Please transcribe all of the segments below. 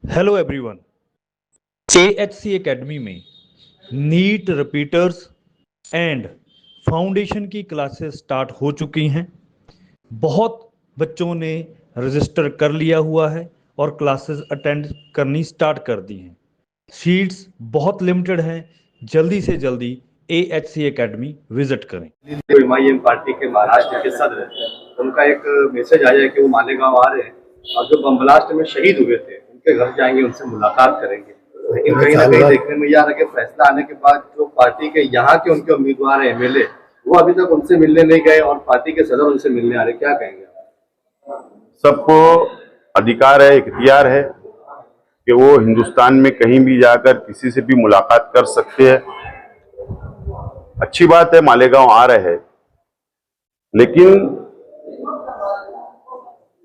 Hello everyone. AHC academy में NEET repeaters and foundation की classes start हो चुकी हैं। बहुत बच्चों ने रजिस्टर कर लिया हुआ है और क्लासेस अटेंड करनी स्टार्ट कर दी हैं। सीट्स बहुत लिमिटेड हैं। जल्दी से जल्दी AHC एकेडमी विजिट करें। MIM पार्टी के महाराष्ट्र के सदर उनका एक मैसेज आया है कि वो मालेगांव आ रहे हैं और जो बम ब्लास्ट में शहीद हुए थे उनके घर जाएंगे, उनसे मुलाकात करेंगे। लेकिन कहीं ना कहीं देखने में यह आ रहा है कि फैसला आने के बाद जो पार्टी के यहाँ के उनके उम्मीदवार हैं MLA, वो अभी तक उनसे मिलने नहीं गए और पार्टी के सदर उनसे मिलने आ रहे। क्या कहेंगे? सबको अधिकार है, इख्तियार है कि वो हिंदुस्तान में कहीं भी जाकर किसी से भी मुलाकात कर सकते हैं। अच्छी बात है, मालेगांव आ रहे हैं, लेकिन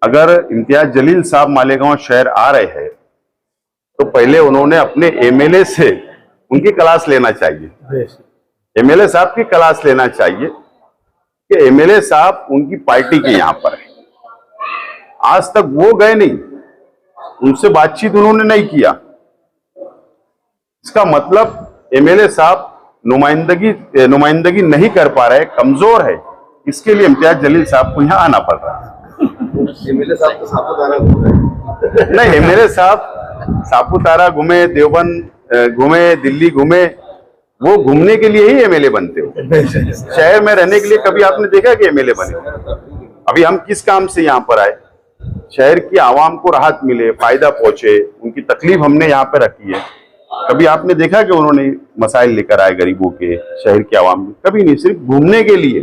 अगर इम्तियाज जलील साहब मालेगांव शहर आ रहे हैं तो पहले उन्होंने अपने MLA से उनकी क्लास लेना चाहिए। MLA साहब की क्लास लेना चाहिए कि MLA साहब उनकी पार्टी के यहां पर है। आज तक वो गए नहीं, उनसे बातचीत उन्होंने नहीं किया। इसका मतलब MLA साहब नुमाइंदगी नहीं कर पा रहे, कमजोर है। इसके लिए इम्तियाज जलील साहब को यहाँ आना पड़ रहा है। MLA साहब तो सापुतारा घूमे नहीं, MLA साहब सापुतारा घूमे, देवबंद घूमे, दिल्ली घूमे, वो घूमने के लिए ही MLA बनते हो। शहर में रहने के लिए कभी आपने देखा कि MLA बने? अभी हम किस काम से यहाँ पर आए? शहर की आवाम को राहत मिले, फायदा पहुंचे, उनकी तकलीफ हमने यहाँ पे रखी है। कभी आपने देखा कि उन्होंने मसाइल लेकर आए गरीबों के, शहर की आवाम में? कभी नहीं, सिर्फ घूमने के लिए।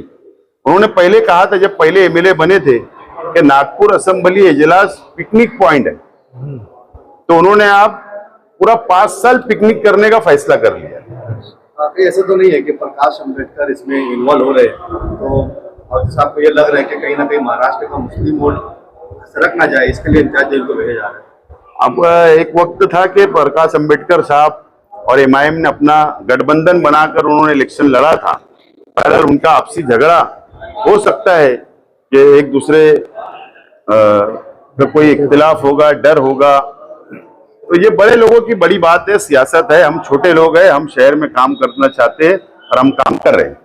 उन्होंने पहले कहा था, जब पहले MLA बने थे, कि नागपुर असेंबली इजलास पिकनिक पॉइंट है, तो उन्होंने आप पूरा 5 साल पिकनिक करने का फैसला कर लिया। ऐसा तो नहीं है कि प्रकाश अंबेडकर इसमें इन्वॉल्व हो रहे हैं, तो और आपको ये लग रहा है कि कहीं ना कहीं महाराष्ट्र का मुस्लिम वोट सरक ना जाए, इसके लिए इम्तियाज जलील को भेजा जा रहा है? अब एक वक्त था कि प्रकाश अंबेडकर साहब और MIM ने अपना गठबंधन बनाकर उन्होंने इलेक्शन लड़ा था। अगर उनका आपसी झगड़ा हो सकता है कि एक दूसरे का कोई इख्तिलाफ होगा, डर होगा, तो ये बड़े लोगों की बड़ी बात है, सियासत है। हम छोटे लोग हैं, हम शहर में काम करना चाहते हैं और हम काम कर रहे हैं।